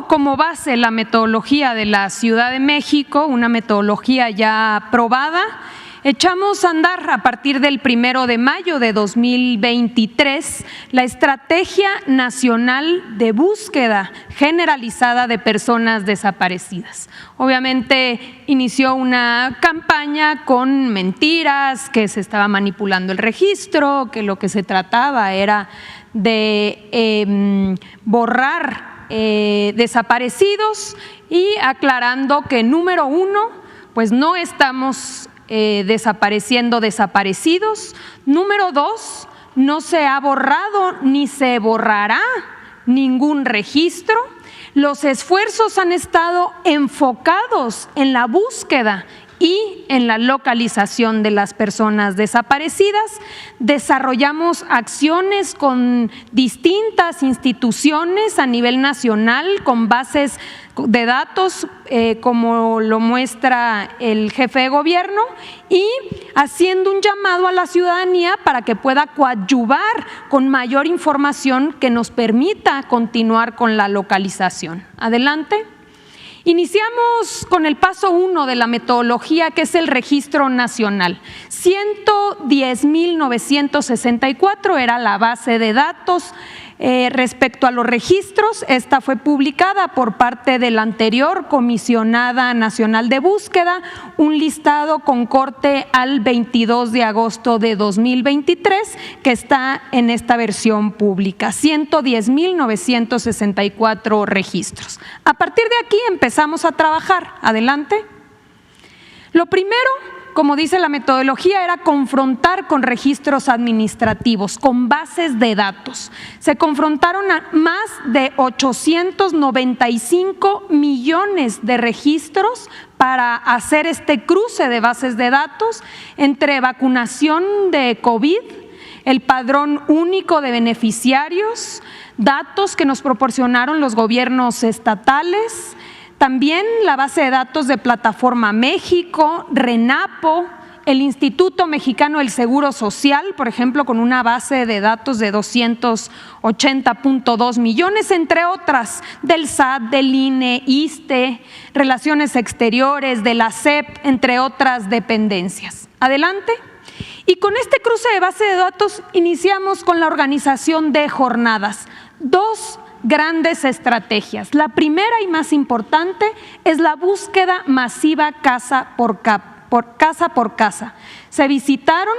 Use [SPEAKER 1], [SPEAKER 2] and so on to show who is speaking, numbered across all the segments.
[SPEAKER 1] como base la metodología de la Ciudad de México, una metodología ya probada. Echamos a andar a partir del 1 de mayo de 2023 la Estrategia Nacional de Búsqueda Generalizada de Personas Desaparecidas. Obviamente inició una campaña con mentiras, que se estaba manipulando el registro, que lo que se trataba era de borrar desaparecidos, y aclarando que número uno, pues no estamos desapareciendo desaparecidos. Número dos, no se ha borrado ni se borrará ningún registro. Los esfuerzos han estado enfocados en la búsqueda y en la localización de las personas desaparecidas. Desarrollamos acciones con distintas instituciones a nivel nacional, con bases de datos, como lo muestra el jefe de gobierno, y haciendo un llamado a la ciudadanía para que pueda coadyuvar con mayor información que nos permita continuar con la localización. Adelante. Iniciamos con el paso 1 de la metodología, que es el registro nacional. 110,964 era la base de datos. Respecto a los registros, esta fue publicada por parte de la anterior Comisionada Nacional de Búsqueda, un listado con corte al 22 de agosto de 2023, que está en esta versión pública. 110,964 registros. A partir de aquí empezamos a trabajar. Adelante. Lo primero, como dice la metodología, era confrontar con registros administrativos, con bases de datos. Se confrontaron a más de 895 millones de registros para hacer este cruce de bases de datos entre vacunación de COVID, el padrón único de beneficiarios, datos que nos proporcionaron los gobiernos estatales, también la base de datos de Plataforma México, RENAPO, el Instituto Mexicano del Seguro Social, por ejemplo, con una base de datos de 280.2 millones, entre otras, del SAT, del INE, ISSSTE, Relaciones Exteriores, de la SEP, entre otras dependencias. Adelante. Y con este cruce de base de datos iniciamos con la organización de jornadas. Dos grandes estrategias. La primera y más importante es la búsqueda masiva casa por casa. Se visitaron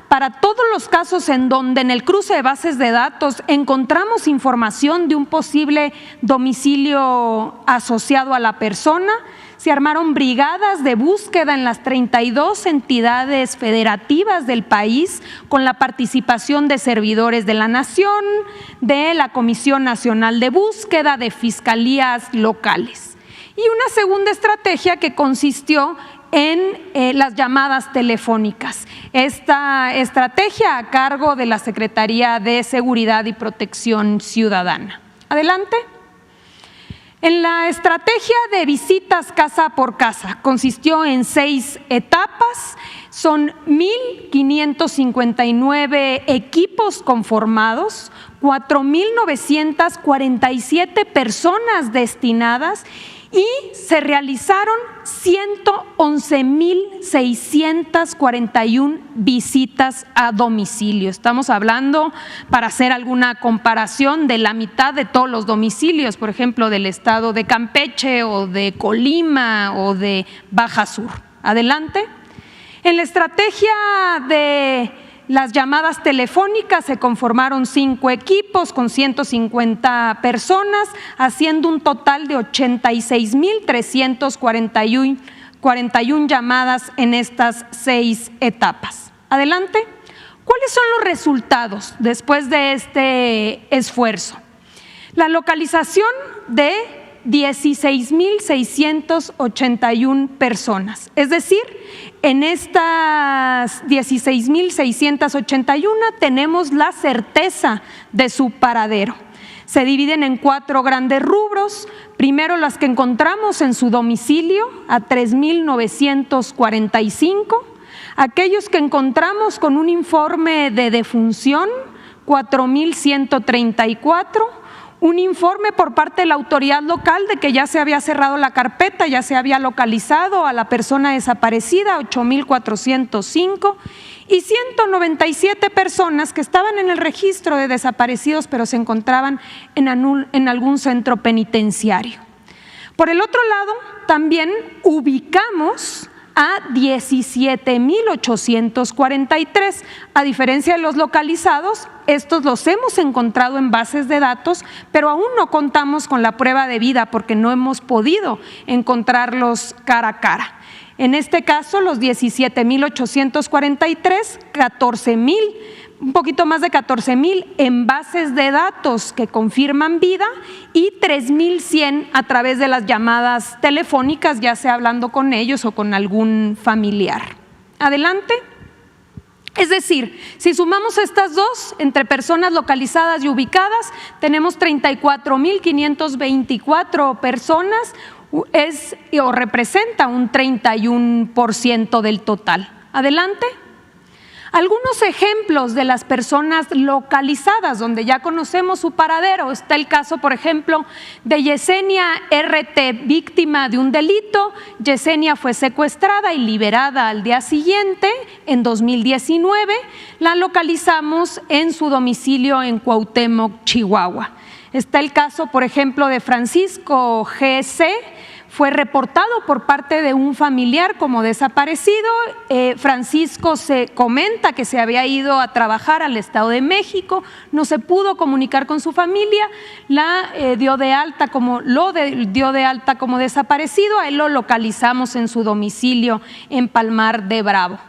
[SPEAKER 1] para todos los casos en donde en el cruce de bases de datos encontramos información de un posible domicilio asociado a la persona. Se armaron brigadas de búsqueda en las 32 entidades federativas del país, con la participación de servidores de la Nación, de la Comisión Nacional de Búsqueda, de fiscalías locales. Y una segunda estrategia que consistió en las llamadas telefónicas. Esta estrategia a cargo de la Secretaría de Seguridad y Protección Ciudadana. Adelante. En la estrategia de visitas casa por casa consistió en 6 etapas, son 1,559 equipos conformados, 4,947 personas destinadas, y se realizaron 111,641 visitas a domicilio. Estamos hablando, para hacer alguna comparación, de la mitad de todos los domicilios, por ejemplo, del estado de Campeche o de Colima o de Baja Sur. Adelante. En la estrategia de las llamadas telefónicas se conformaron 5 equipos con 150 personas, haciendo un total de 86,341 llamadas en estas 6 etapas. Adelante. ¿Cuáles son los resultados después de este esfuerzo? La localización de 16,681 personas, es decir, en estas 16,681 tenemos la certeza de su paradero. Se dividen en 4 grandes rubros. Primero, las que encontramos en su domicilio, a 3,945. Aquellos que encontramos con un informe de defunción, 4,134. un informe por parte de la autoridad local de que ya se había cerrado la carpeta, ya se había localizado a la persona desaparecida, 8,405, y 197 personas que estaban en el registro de desaparecidos, pero se encontraban en algún centro penitenciario. Por el otro lado, también ubicamos a 17,843. A diferencia de los localizados, estos los hemos encontrado en bases de datos, pero aún no contamos con la prueba de vida porque no hemos podido encontrarlos cara a cara. En este caso, los 17,843, 14,000, un poquito más de 14,000 en bases de datos que confirman vida y 3,100 a través de las llamadas telefónicas, ya sea hablando con ellos o con algún familiar. Adelante. Es decir, si sumamos estas dos, entre personas localizadas y ubicadas, tenemos 34,524 personas, o representa un 31% del total. Adelante. Algunos ejemplos de las personas localizadas donde ya conocemos su paradero. Está el caso, por ejemplo, de Yesenia RT, víctima de un delito. Yesenia fue secuestrada y liberada al día siguiente, en 2019. La localizamos en su domicilio en Cuauhtémoc, Chihuahua. Está el caso, por ejemplo, de Francisco GC. Fue reportado por parte de un familiar como desaparecido. Francisco se comenta que se había ido a trabajar al Estado de México, no se pudo comunicar con su familia, lo dio de alta como desaparecido. A él lo localizamos en su domicilio en Palmar de Bravo.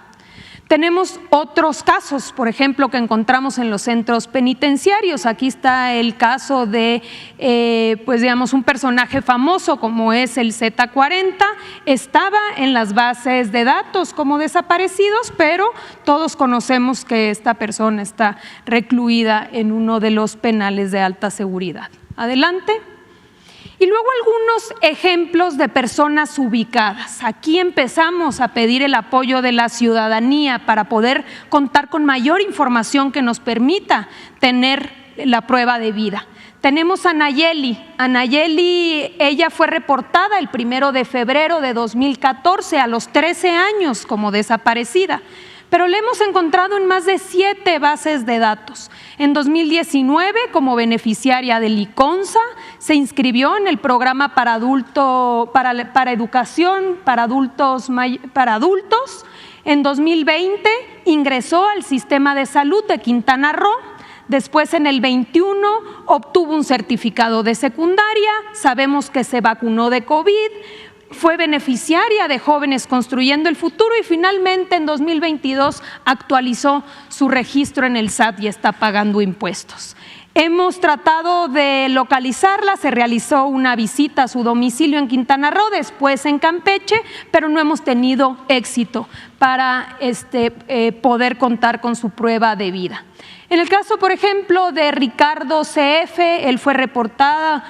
[SPEAKER 1] Tenemos otros casos, por ejemplo, que encontramos en los centros penitenciarios. Aquí está el caso de, un personaje famoso como es el Z40. Estaba en las bases de datos como desaparecidos, pero todos conocemos que esta persona está recluida en uno de los penales de alta seguridad. Adelante. Y luego algunos ejemplos de personas ubicadas. Aquí empezamos a pedir el apoyo de la ciudadanía para poder contar con mayor información que nos permita tener la prueba de vida. Tenemos a Nayeli. A Nayeli, ella fue reportada el 1 de febrero de 2014 a los 13 años como desaparecida, pero la hemos encontrado en más de 7 bases de datos. En 2019, como beneficiaria del ICONSA, se inscribió en el programa para educación para adultos. En 2020 ingresó al sistema de salud de Quintana Roo. Después, en el 21, obtuvo un certificado de secundaria. Sabemos que se vacunó de COVID. Fue beneficiaria de Jóvenes Construyendo el Futuro y finalmente en 2022 actualizó su registro en el SAT y está pagando impuestos. Hemos tratado de localizarla, se realizó una visita a su domicilio en Quintana Roo, después en Campeche, pero no hemos tenido éxito para poder contar con su prueba de vida. En el caso, por ejemplo, de Ricardo CF, él fue reportado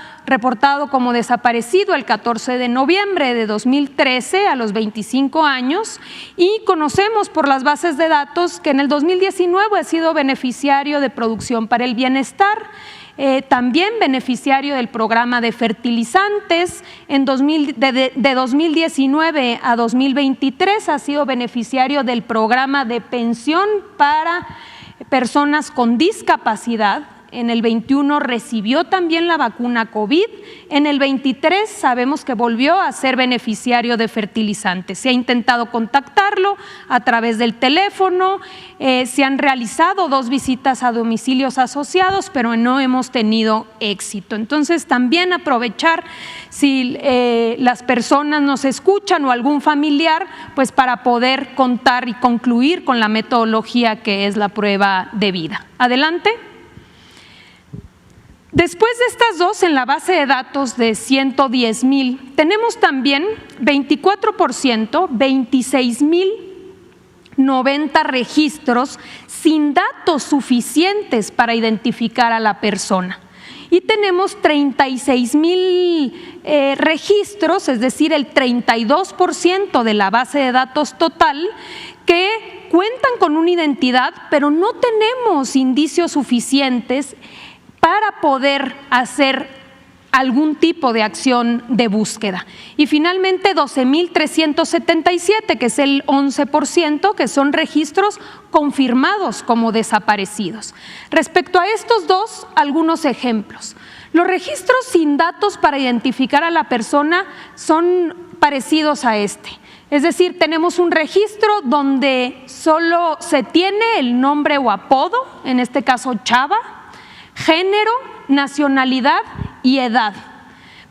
[SPEAKER 1] como desaparecido el 14 de noviembre de 2013 a los 25 años y conocemos por las bases de datos que en el 2019 ha sido beneficiario de Producción para el Bienestar, también beneficiario del programa de fertilizantes. De 2019 a 2023 ha sido beneficiario del programa de pensión para personas con discapacidad. En el 21 recibió también la vacuna COVID. En el 23 sabemos que volvió a ser beneficiario de fertilizantes. Se ha intentado contactarlo a través del teléfono, se han realizado 2 visitas a domicilios asociados, pero no hemos tenido éxito. Entonces, también aprovechar si las personas nos escuchan o algún familiar, pues para poder contar y concluir con la metodología que es la prueba de vida. Adelante. Después de estas dos, en la base de datos de 110,000, tenemos también 24%, 26,090 registros sin datos suficientes para identificar a la persona. Y tenemos 36,000 registros, es decir, el 32% de la base de datos total, que cuentan con una identidad, pero no tenemos indicios suficientes para poder hacer algún tipo de acción de búsqueda. Y finalmente 12.377, que es el 11%, que son registros confirmados como desaparecidos. Respecto a estos dos, algunos ejemplos. Los registros sin datos para identificar a la persona son parecidos a este. Es decir, tenemos un registro donde solo se tiene el nombre o apodo, en este caso Chava, género, nacionalidad y edad.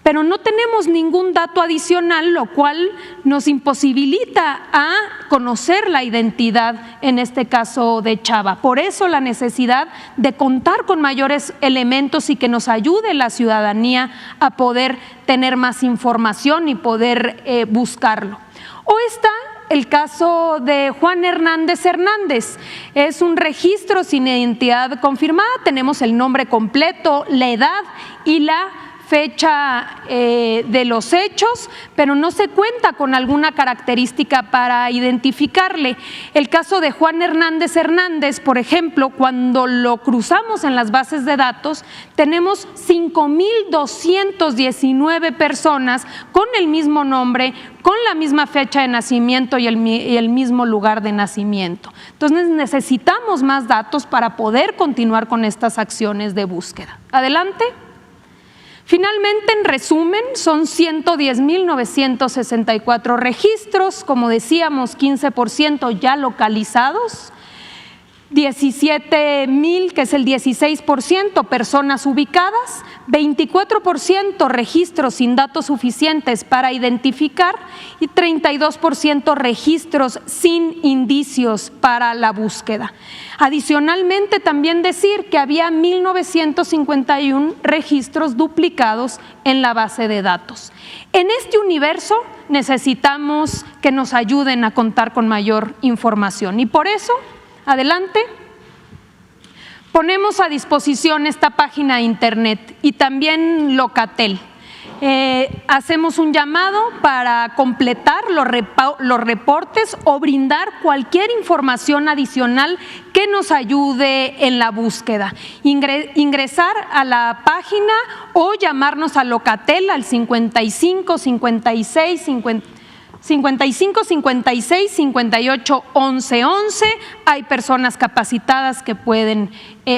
[SPEAKER 1] Pero no tenemos ningún dato adicional, lo cual nos imposibilita a conocer la identidad, en este caso de Chava. Por eso la necesidad de contar con mayores elementos y que nos ayude la ciudadanía a poder tener más información y poder buscarlo. O está el caso de Juan Hernández Hernández. Es un registro sin identidad confirmada, tenemos el nombre completo, la edad y la fecha de los hechos, pero no se cuenta con alguna característica para identificarle. El caso de Juan Hernández Hernández, por ejemplo, cuando lo cruzamos en las bases de datos, tenemos 5.219 personas con el mismo nombre, con la misma fecha de nacimiento y el mismo lugar de nacimiento. Entonces necesitamos más datos para poder continuar con estas acciones de búsqueda. Adelante. Finalmente, en resumen, son 110.964 registros, como decíamos, 15% ya localizados, 17.000, que es el 16%, personas ubicadas, 24% registros sin datos suficientes para identificar y 32% registros sin indicios para la búsqueda. Adicionalmente, también decir que había 1.951 registros duplicados en la base de datos. En este universo necesitamos que nos ayuden a contar con mayor información y por eso, adelante, ponemos a disposición esta página de internet y también Locatel. Hacemos un llamado para completar los reportes o brindar cualquier información adicional que nos ayude en la búsqueda. Ingresar a la página o llamarnos a Locatel al 55 56 58 11 11. Hay personas capacitadas que pueden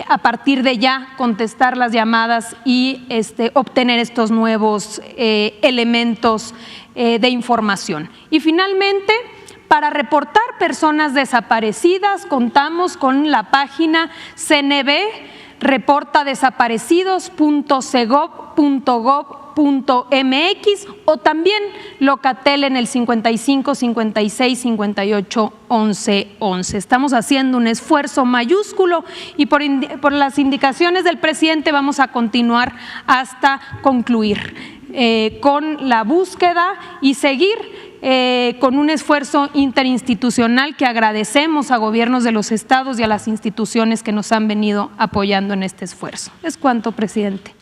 [SPEAKER 1] a partir de ya contestar las llamadas y obtener estos nuevos elementos de información. Y finalmente, para reportar personas desaparecidas, contamos con la página CNB reportadesaparecidos.cegov.gov.mx o también Locatel en el 55 56 58 11 11. Estamos haciendo un esfuerzo mayúsculo y por las indicaciones del presidente vamos a continuar hasta concluir con la búsqueda y seguir con un esfuerzo interinstitucional que agradecemos a gobiernos de los estados y a las instituciones que nos han venido apoyando en este esfuerzo. Es cuanto, presidente.